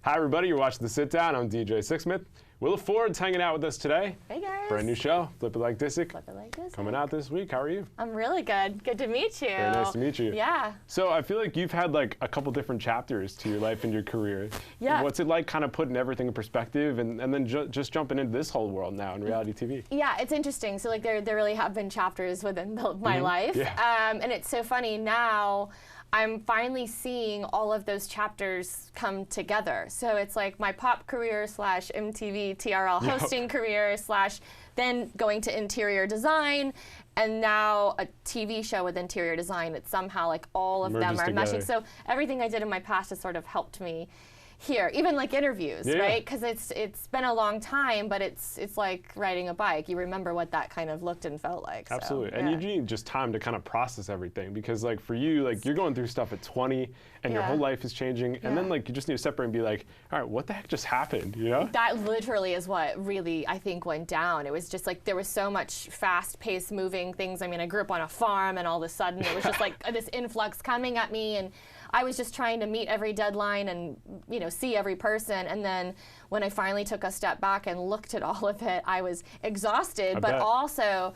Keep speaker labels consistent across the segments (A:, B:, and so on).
A: Hi everybody, you're watching The Sit Down. I'm DJ Sixsmith. Willa Ford's hanging out with us today.
B: Hey guys.
A: Brand new show, It Like Disick.
B: Flip It Like Disick.
A: Coming out this week. How are you?
B: I'm really good. Good to meet you.
A: Very nice to meet you.
B: Yeah.
A: So I feel like you've had like a couple different chapters to your life and your career.
B: Yeah.
A: What's it like kind of putting everything in perspective and then just jumping into this whole world now in reality TV?
B: Yeah, it's interesting. So like there really have been chapters within my life.
A: Yeah.
B: And it's so funny now. I'm finally seeing all of those chapters come together. So it's like my pop career / MTV TRL hosting career / then going to interior design, and now a TV show with interior design. It's somehow like all of them are meshing. So everything I did in my past has sort of helped me here, even like interviews, right? Because it's been a long time, but it's like riding a bike. You remember what that kind of looked and felt like.
A: Absolutely,
B: so,
A: and you need just time to kind of process everything, because like for you, like you're going through stuff at 20, and your whole life is changing, and then like you just need to separate and be like, all right, what the heck just happened, you know?
B: That literally is what really I think went down. It was just like there was so much fast-paced moving things. I mean, I grew up on a farm, and all of a sudden it was just like this influx coming at me, and I was just trying to meet every deadline and, you know, see every person. And then when I finally took a step back and looked at all of it, I was exhausted, but also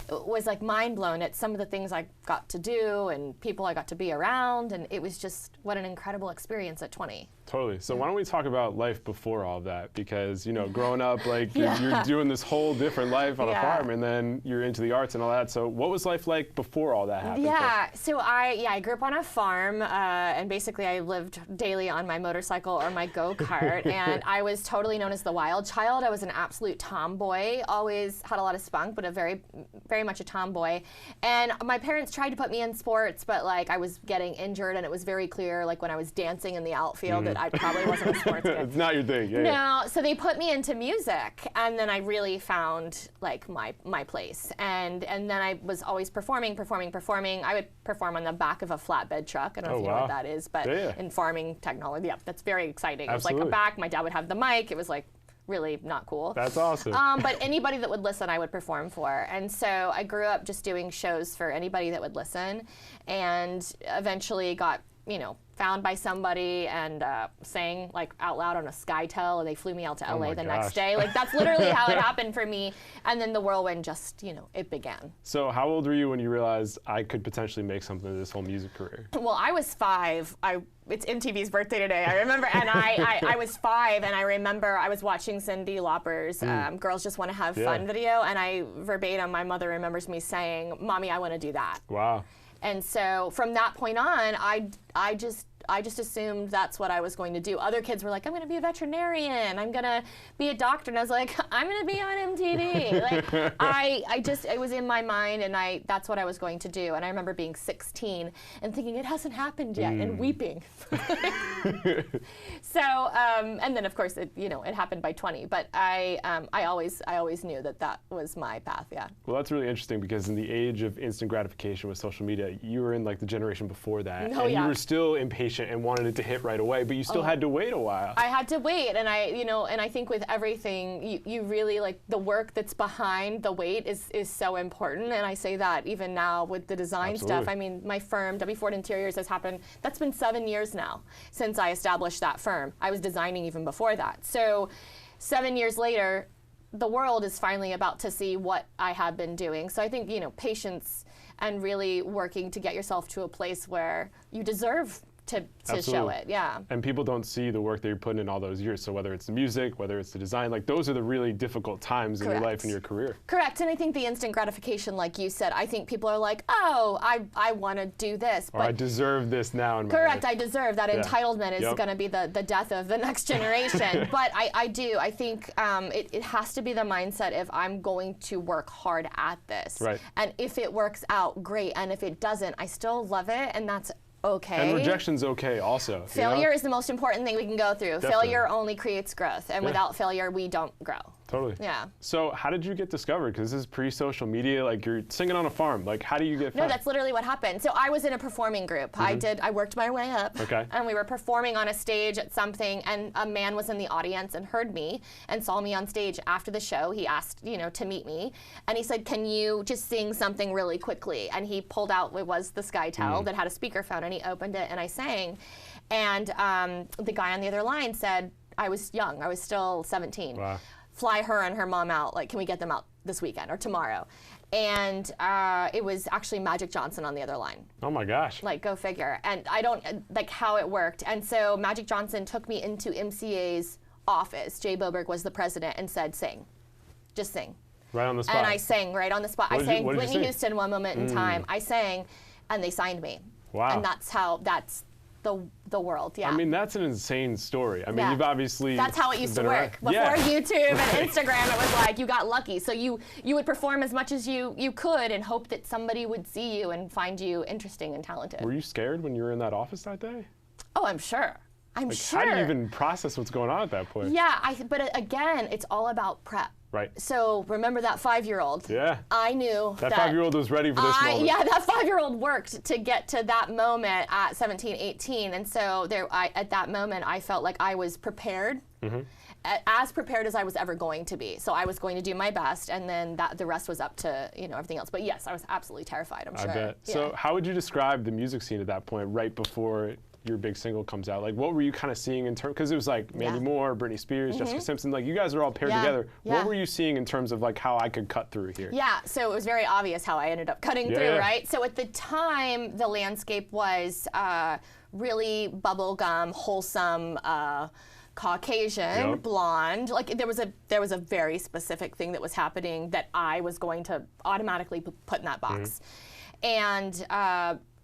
B: was like mind blown at some of the things I got to do and people I got to be around. And it was just what an incredible experience at 20.
A: Totally. So why don't we talk about life before all of that? Because, you know, growing up, like you're doing this whole different life on a farm, and then you're into the arts and all that. So what was life like before all that happened?
B: Yeah. So I grew up on a farm, and basically I lived daily on my motorcycle or my go-kart, and I was totally known as the wild child. I was an absolute tomboy. Always had a lot of spunk, but a very much a tomboy. And my parents tried to put me in sports, but like I was getting injured, and it was very clear, like when I was dancing in the outfield, that I probably wasn't a sports kid.
A: It's not your thing.
B: No, so they put me into music, and then I really found like my place. And then I was always performing. I would perform on the back of a flatbed truck. I don't know if you know what that is, but in farming technology, that's very exciting.
A: Absolutely.
B: It was like a back. My dad would have the mic. It was like really not cool.
A: That's awesome.
B: But anybody that would listen, I would perform for. And so I grew up just doing shows for anybody that would listen, and eventually got, you know, found by somebody and sang like out loud on a SkyTel, and they flew me out to LA the next day. Like that's literally how it happened for me. And then the whirlwind just, you know, it began.
A: So how old were you when you realized I could potentially make something of this whole music career?
B: Well, I was 5. It's MTV's birthday today, I remember, and I was 5, and I remember I was watching Cyndi Lauper's Girls Just Want to Have Fun video, and I verbatim, my mother remembers me saying, "Mommy, I want to do that."
A: Wow.
B: And so from that point on, I just assumed that's what I was going to do. Other kids were like, I'm going to be a veterinarian. I'm going to be a doctor. And I was like, I'm going to be on MTV. Like, it was in my mind, and that's what I was going to do. And I remember being 16 and thinking, it hasn't happened yet, and weeping. So, and then of course, it happened by 20. But I always knew that was my path, yeah.
A: Well, that's really interesting, because in the age of instant gratification with social media, you were in like the generation before that.
B: Oh,
A: and
B: yeah.
A: you were still impatient and wanted it to hit right away, but you still had to wait a while.
B: I had to wait, and I think with everything, you really, like, the work that's behind the wait is so important, and I say that even now with the design stuff. I mean, my firm, W. Ford Interiors, that's been 7 years now since I established that firm. I was designing even before that. So 7 years later, the world is finally about to see what I have been doing. So I think, patience and really working to get yourself to a place where you deserve to show it, yeah.
A: And people don't see the work that you're putting in all those years. So whether it's the music, whether it's the design, like those are the really difficult times in your life and your career.
B: Correct, and I think the instant gratification, like you said, I think people are like, oh, I want to do this.
A: Or I deserve this now in my
B: life.
A: I
B: deserve that. Entitlement is going to be the death of the next generation. But I think it has to be the mindset if I'm going to work hard at this.
A: Right.
B: And if it works out, great. And if it doesn't, I still love it, and that's okay.
A: And rejection's okay also.
B: Failure is the most important thing we can go through.
A: Definitely.
B: Failure only creates growth, and without failure, we don't grow.
A: Totally.
B: Yeah.
A: So how did you get discovered? Because this is pre-social media. Like, you're singing on a farm. Like, how do you get found?
B: No, that's literally what happened. So I was in a performing group. I worked my way up.
A: Okay.
B: And we were performing on a stage at something, and a man was in the audience and heard me and saw me on stage after the show. He asked, to meet me, and he said, "Can you just sing something really quickly?" And he pulled out, it was the SkyTel that had a speakerphone, and he opened it, and I sang. And the guy on the other line said, I was young, I was still 17.
A: Wow.
B: Fly her and her mom out, like, can we get them out this weekend or tomorrow? And it was actually Magic Johnson on the other line.
A: Oh my gosh.
B: Like, go figure. And I don't, like, how it worked. And so Magic Johnson took me into MCA's office. Jay Boberg was the president, and said, sing. Just sing.
A: Right on the spot.
B: And I sang right on the spot. I sang Whitney Houston, One Moment in Time. I sang, and they signed me.
A: Wow.
B: And that's the world, yeah.
A: I mean, that's an insane story. I mean, you've obviously
B: That's how it used to work. Before YouTube and Instagram, it was like you got lucky. So you would perform as much as you could and hope that somebody would see you and find you interesting and talented.
A: Were you scared when you were in that office that day?
B: Oh, I'm sure. I'm sure.
A: How do you even process what's going on at that point?
B: Yeah, but again, it's all about prep.
A: Right.
B: So remember that 5-year-old.
A: Yeah.
B: I knew
A: that 5-year-old was ready for this moment.
B: Yeah, that 5-year-old worked to get to that moment at 17, 18. And so at that moment, I felt like I was prepared, as prepared as I was ever going to be. So I was going to do my best, and then the rest was up to everything else. But yes, I was absolutely terrified, I'm sure.
A: I bet.
B: Yeah.
A: So how would you describe the music scene at that point, right before your big single comes out? Like, what were you kind of seeing in terms, because it was like Mandy Moore, Britney Spears, Jessica Simpson, like you guys are all paired together. What were you seeing in terms of like how I could cut through here?
B: Yeah, so it was very obvious how I ended up cutting through, right? So at the time, the landscape was really bubblegum, wholesome, Caucasian, blonde. Like there was a very specific thing that was happening that I was going to automatically put in that box. And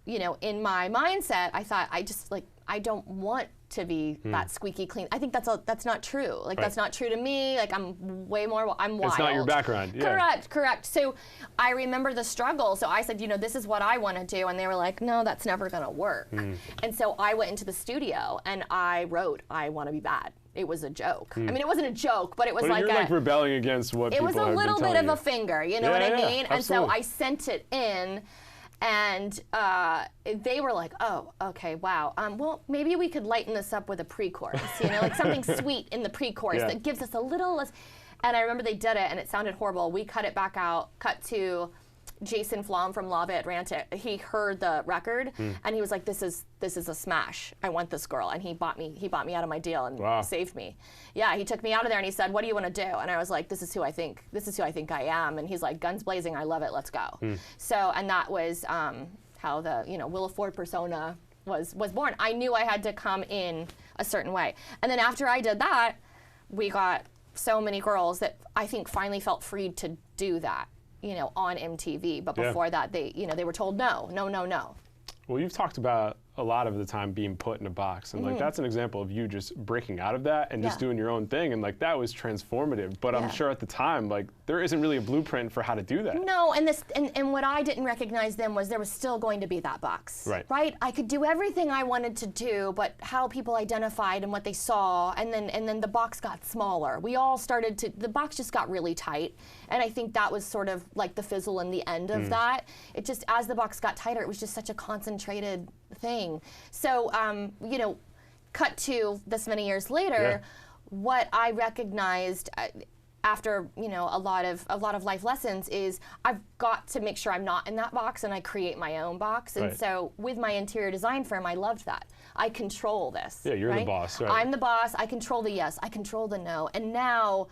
B: in my mindset, I thought I don't want to be that squeaky clean. I think that's not true. Like that's not true to me. Like I'm wild.
A: It's not your background. Yeah.
B: Correct. So I remember the struggle. So I said, this is what I want to do, and they were like, no, that's never gonna work. And so I went into the studio and I wrote, I Want to Be Bad. It was a joke. I mean, it wasn't a joke, but it was
A: you're like rebelling against what people have been telling you.
B: It was a little bit of a finger, you know what I mean?
A: Yeah,
B: and so I sent it in. And they were like, oh, okay, wow. Well, maybe we could lighten this up with a pre-chorus, like something sweet in the pre-chorus that gives us a little less. And I remember they did it, and it sounded horrible. We cut it back out, cut to Jason Flom from Lava Atlantic. He heard the record, and he was like, "This is a smash. I want this girl." And he bought me out of my deal and saved me. Yeah, he took me out of there and he said, "What do you want to do?" And I was like, "This is who I think I am." And he's like, "Guns blazing, I love it. Let's go." So, and that was how the Willa Ford persona was born. I knew I had to come in a certain way, and then after I did that, we got so many girls that I think finally felt free to do that. On MTV, but before that, they were told no.
A: Well, you've talked about a lot of the time being put in a box, and like that's an example of you just breaking out of that and just doing your own thing, and like that was transformative. But I'm sure at the time, like there isn't really a blueprint for how to do that.
B: No, and what I didn't recognize then was there was still going to be that box. Right. I could do everything I wanted to do, but how people identified and what they saw, and then the box got smaller. We all started to, the box just got really tight, and I think that was sort of like the fizzle in the end of that. It just, as the box got tighter, it was just such a concentrated thing. So, cut to this many years later, what I recognized after a lot of life lessons is I've got to make sure I'm not in that box, and I create my own box. And so with my interior design firm, I loved that. I control this.
A: Yeah, you're the boss. Right?
B: I'm the boss. I control the yes. I control the no. And now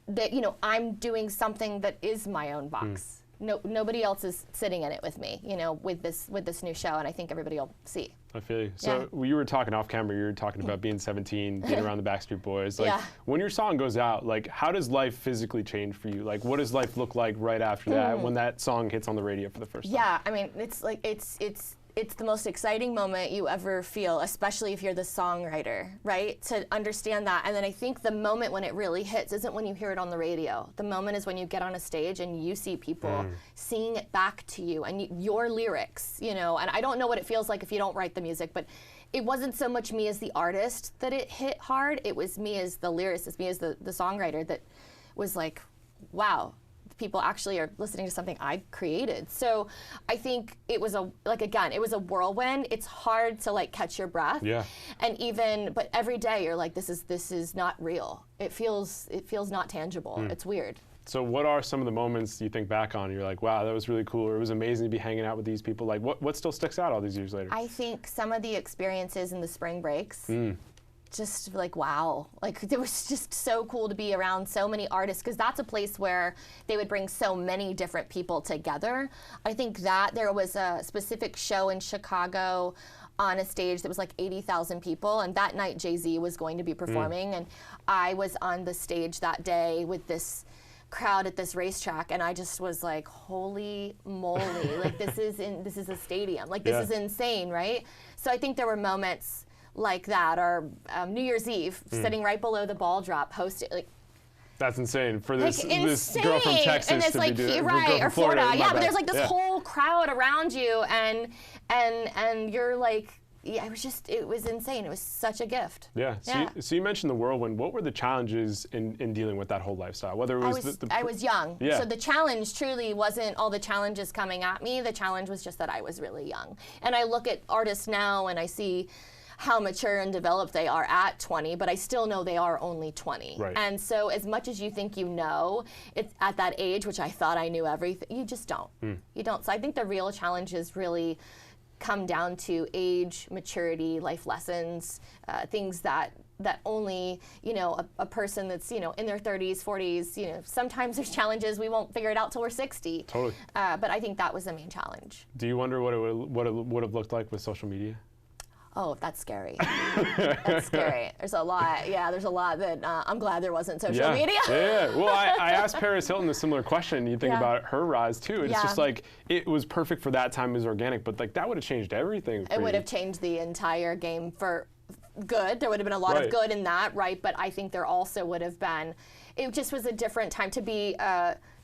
B: that I'm doing something that is my own box. Nobody else is sitting in it with me, with this new show, and I think everybody will see.
A: I feel you. So you were talking off camera, you were talking about being 17, being around the Backstreet Boys. Like when your song goes out, like how does life physically change for you? Like what does life look like right after that when that song hits on the radio for the first time?
B: Yeah, I mean, it's the most exciting moment you ever feel, especially if you're the songwriter, right? To understand that. And then I think the moment when it really hits isn't when you hear it on the radio. The moment is when you get on a stage and you see people singing it back to you and your lyrics, and I don't know what it feels like if you don't write the music, but it wasn't so much me as the artist that it hit hard. It was me as the lyricist, me as the songwriter that was like, wow. People actually are listening to something I created. So I think it was it was a whirlwind. It's hard to catch your breath.
A: Yeah.
B: And but every day you're like, this is not real. It feels not tangible. It's weird.
A: So what are some of the moments you think back on, you're like, wow, that was really cool, or it was amazing to be hanging out with these people? Like, what still sticks out all these years later?
B: I think some of the experiences in the spring breaks, just like, wow. Like, it was just so cool to be around so many artists, because that's a place where they would bring so many different people together. I think that there was a specific show in Chicago on a stage that was like 80,000 people, and that night Jay-Z was going to be performing, and I was on the stage that day with this crowd at this racetrack, and I just was like, holy moly, like this is a stadium, like this is insane, right? So I think there were moments like that, or New Year's Eve, sitting right below the ball drop, hosted, like,
A: that's insane for this,
B: like,
A: this girl from Texas
B: and it's
A: to
B: like,
A: be doing,
B: right, or Florida, yeah, but there's like this
A: yeah.
B: whole crowd around you, and you're like, yeah, it was insane. It was such a gift.
A: Yeah. So you mentioned the whirlwind. What were the challenges in dealing with that whole lifestyle? Whether it was
B: I was young.
A: Yeah.
B: So the challenge truly wasn't all the challenges coming at me. The challenge was just that I was really young. And I look at artists now and I see how mature and developed they are at 20, but I still know they are only 20.
A: Right.
B: And so as much as you think you know, it's at that age, which I thought I knew everything, you just don't. You don't. So I think the real challenges really come down to age, maturity, life lessons, things that only, a person that's, in their 30s, 40s, sometimes there's challenges, we won't figure it out till we're 60.
A: Totally.
B: But I think that was the main challenge.
A: Do you wonder what it would have looked like with social media?
B: Oh, that's scary. That's scary. There's a lot that I'm glad there wasn't social media.
A: Yeah. Well, I asked Paris Hilton a similar question. You think about her rise too. It's just like, it was perfect for that time as organic, but like that would have changed everything.
B: It would have changed the entire game for good. There would have been a lot of good in that, right? But I think there also would have been, it just was a different time to be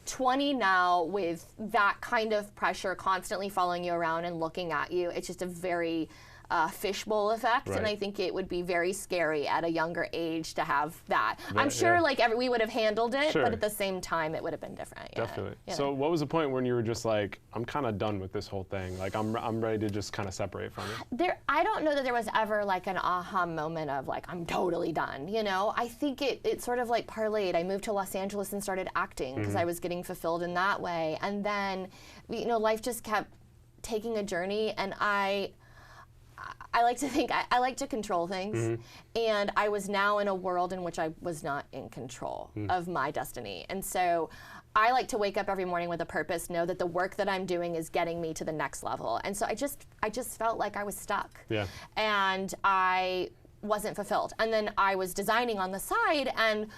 B: 20 now with that kind of pressure constantly following you around and looking at you. It's just a very fishbowl effect, and I think it would be very scary at a younger age to have that. I'm sure like we would have handled it, but at the same time it would have been different.
A: Definitely. So what was the point when you were just like, I'm kind of done with this whole thing, like I'm ready to just kind of separate from it?
B: I don't know that there was ever like an aha moment of like, I'm totally done, I think it sort of like parlayed. I moved to Los Angeles and started acting because I was getting fulfilled in that way, and then life just kept taking a journey, and I like to think I like to control things, and I was now in a world in which I was not in control of my destiny. And so I like to wake up every morning with a purpose, know that the work that I'm doing is getting me to the next level. And so I just felt like I was stuck. Yeah. And I wasn't fulfilled. And then I was designing on the side and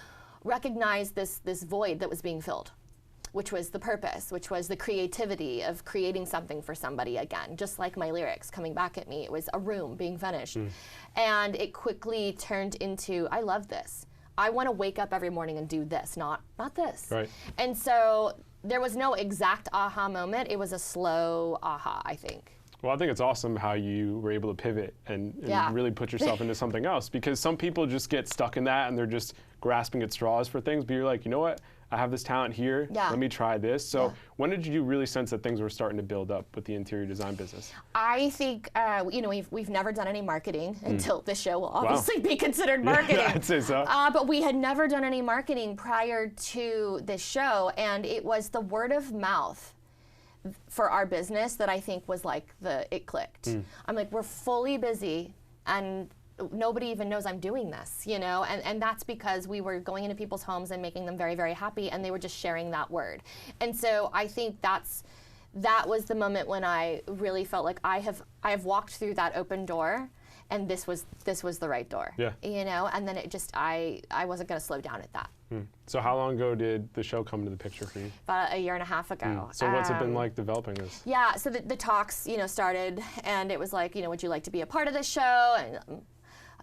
B: recognized this void that was being filled, which was the purpose, which was the creativity of creating something for somebody again, just like my lyrics coming back at me. It was a room being finished. And it quickly turned into, I love this. I want to wake up every morning and do this, not this. Right. And so there was no exact aha moment. It was a slow aha, I think.
A: Well, I think it's awesome how you were able to pivot and really put yourself into something else, because some people just get stuck in that and they're just grasping at straws for things, but you're like, you know what? I have this talent here, let me try this. So when did you really sense that things were starting to build up with the interior design business?
B: I think, we've never done any marketing until this show will obviously be considered marketing.
A: I'd say so.
B: But we had never done any marketing prior to this show, and it was the word of mouth for our business that I think was like it clicked. I'm like, we're fully busy, and nobody even knows I'm doing this, and that's because we were going into people's homes and making them very, very happy, and they were just sharing that word. And so I think that was the moment when I really felt like I have walked through that open door, and this was the right door. Yeah. And then it just I wasn't going to slow down at that.
A: So how long ago did the show come into the picture for you?
B: About a year and a half ago.
A: So what's it been like developing this?
B: Yeah, so the talks, started, and it was like, would you like to be a part of this show? And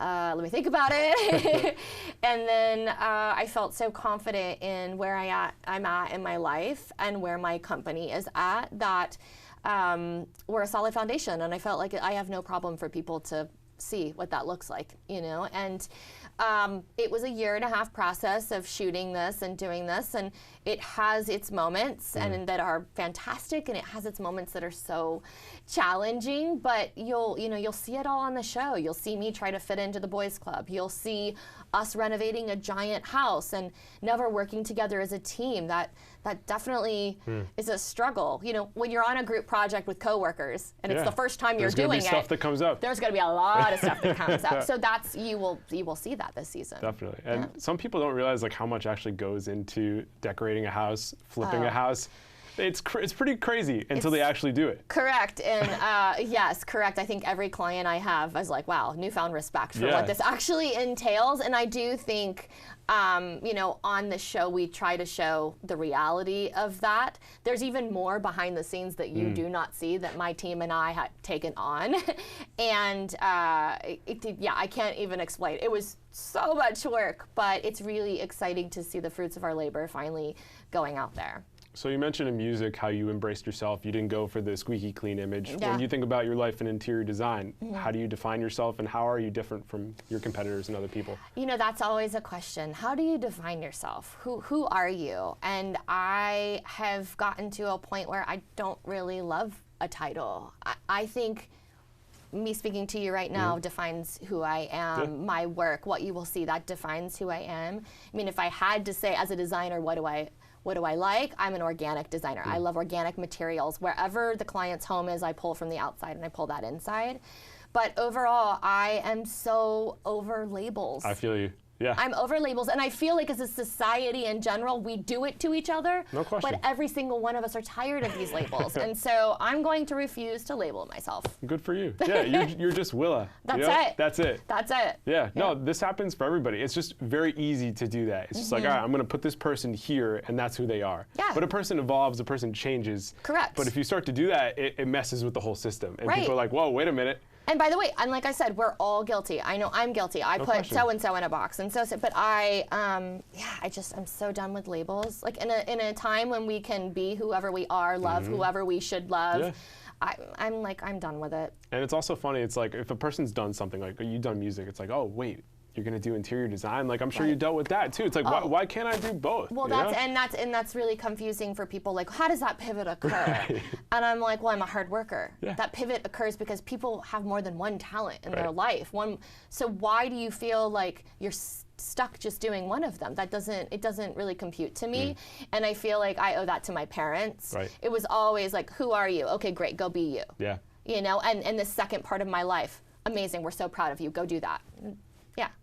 B: let me think about it. And then I felt so confident in where I'm at in my life and where my company is at that we're a solid foundation. And I felt like I have no problem for people to see what that looks like, And it was a year and a half process of shooting this and doing this. And it has its moments and that are fantastic, and it has its moments that are so challenging, but you'll see it all on the show. You'll see me try to fit into the boys club. You'll see us renovating a giant house and never working together as a team. That definitely is a struggle. You know, when you're on a group project with coworkers and it's the first time you're doing it,
A: there's stuff that comes up.
B: There's going to be a lot of stuff that comes up. So that's you will see that this season.
A: Definitely. And some people don't realize like how much actually goes into decorating a house, flipping a house. It's pretty crazy until they actually do it.
B: Correct. And yes, correct. I think every client I have is like, wow, newfound respect for what this actually entails. And I do think, you know, on the show, we try to show the reality of that. There's even more behind the scenes that you do not see that my team and I had taken on. And I can't even explain. It was so much work, but it's really exciting to see the fruits of our labor finally going out there.
A: So you mentioned in music how you embraced yourself. You didn't go for the squeaky clean image. When you think about your life in interior design, how do you define yourself and how are you different from your competitors and other people? You
B: know, that's always a question. How do you define yourself? Who are you? And I have gotten to a point where I don't really love a title. I think me speaking to you right now defines who I am. My work, what you will see, that defines who I am. I mean, if I had to say as a designer, what do I like? I'm an organic designer. I love organic materials. Wherever the client's home is, I pull from the outside and I pull that inside. But overall, I am so over labels.
A: I feel you. Yeah.
B: I'm over labels, and I feel like as a society in general, we do it to each other.
A: No question.
B: But every single one of us are tired of these labels, and so I'm going to refuse to label myself.
A: Good for you. Yeah, you're just Willa.
B: That's it.
A: That's it.
B: That's it.
A: Yeah. No, this happens for everybody. It's just very easy to do that. It's just like, all right, I'm going to put this person here, and that's who they are.
B: Yeah.
A: But a person evolves, a person changes.
B: Correct.
A: But if you start to do that, it messes with the whole system, and people are like, whoa, wait a minute.
B: And by the way, and like I said, we're all guilty. I know I'm guilty. I put so-and-so in a box, and but I'm so done with labels. Like in a time when we can be whoever we are, love whoever we should love, I'm done with it.
A: And it's also funny, it's like if a person's done something, like you've done music, it's like, oh, wait, you're gonna do interior design? Like I'm sure you dealt with that too. It's like, why can't I do both?
B: Well, that's really confusing for people. Like, how does that pivot occur? And I'm like, well, I'm a hard worker. That pivot occurs because people have more than one talent in their life. So why do you feel like you're stuck just doing one of them? It doesn't really compute to me. And I feel like I owe that to my parents. It was always like, who are you? Okay, great, go be you.
A: Yeah.
B: You know, and the second part of my life, amazing, we're so proud of you, go do that.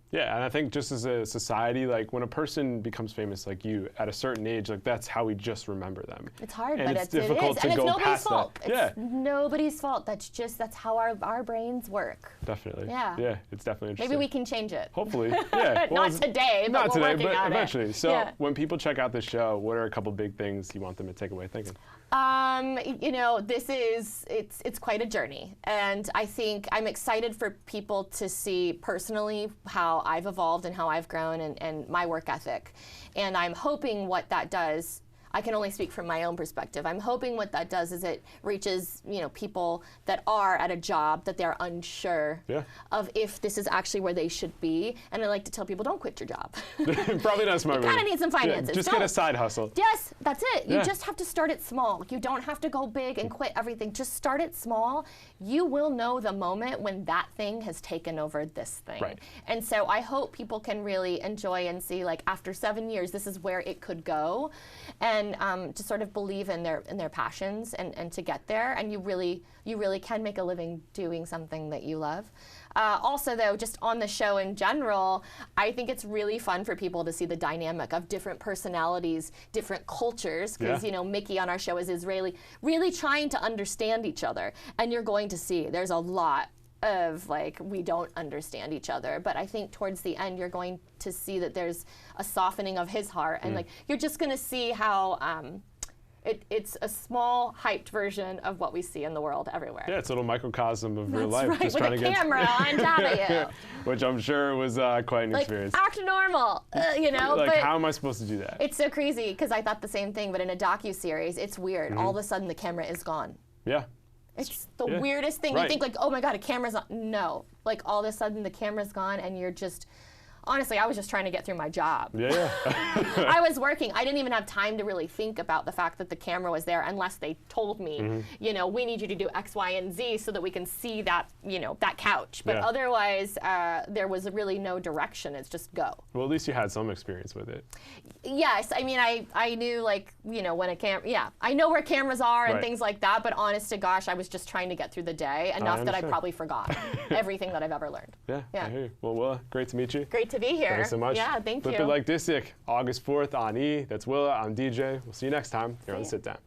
A: Yeah, and I think just as a society, like when a person becomes famous like you at a certain age, like that's how we just remember them.
B: It's hard,
A: and
B: but
A: it's difficult to go past that.
B: It's nobody's fault. That's how our brains work.
A: Definitely.
B: Yeah.
A: Yeah, it's definitely interesting.
B: Maybe we can change it.
A: Hopefully. Yeah. Well,
B: not today, but we're working on
A: eventually.
B: It.
A: So when people check out this show, what are a couple big things you want them to take away thinking?
B: You know, it's quite a journey, and I think I'm excited for people to see personally how I've evolved and how I've grown and my work ethic, and I'm hoping what that does. I can only speak from my own perspective. I'm hoping what that does is it reaches, you know, people that are at a job that they're unsure of if this is actually where they should be. And I like to tell people, don't quit your job.
A: Probably not smart.
B: You kind of need some finances.
A: Just get a side hustle.
B: Yes, that's it. You just have to start it small. You don't have to go big and quit everything. Just start it small. You will know the moment when that thing has taken over this thing.
A: Right.
B: And so I hope people can really enjoy and see, like, after 7 years, this is where it could go. And to sort of believe in their passions and to get there, and you really can make a living doing something that you love. Also, though, just on the show in general, I think it's really fun for people to see the dynamic of different personalities, different cultures, because you know, Mickey on our show is Israeli, really trying to understand each other, and you're going to see there's a lot of like we don't understand each other, but I think towards the end you're going to see that there's a softening of his heart, and like you're just going to see how it's a small hyped version of what we see in the world everywhere.
A: Yeah, it's a little microcosm of real life.
B: Right,
A: just
B: with
A: trying
B: a
A: to get
B: camera on top of you.
A: Which I'm sure was quite an experience.
B: Act normal, you know.
A: Like,
B: but
A: how am I supposed to do that?
B: It's so crazy because I thought the same thing, but in a docuseries, it's weird. All of a sudden the camera is gone.
A: Yeah.
B: It's the weirdest thing. You think like, oh my God, a camera's on. No, like all of a sudden the camera's gone and you're just honestly, I was just trying to get through my job.
A: Yeah.
B: I was working. I didn't even have time to really think about the fact that the camera was there unless they told me, you know, we need you to do X, Y, and Z so that we can see that, you know, that couch. But otherwise, there was really no direction. It's just go.
A: Well, at least you had some experience with it.
B: Yes. I mean, I knew, like, you know, when a I know where cameras are and things like that, but honest to gosh, I was just trying to get through the day enough that I probably forgot everything that I've ever learned.
A: Yeah. I hear you. Well, Willa, great to meet you.
B: Great to be here.
A: Thanks so much.
B: Yeah, thank you.
A: Flip It Like Disick, August 4th on E. That's Willa. I'm DJ. We'll see you next time here on The Sit Down.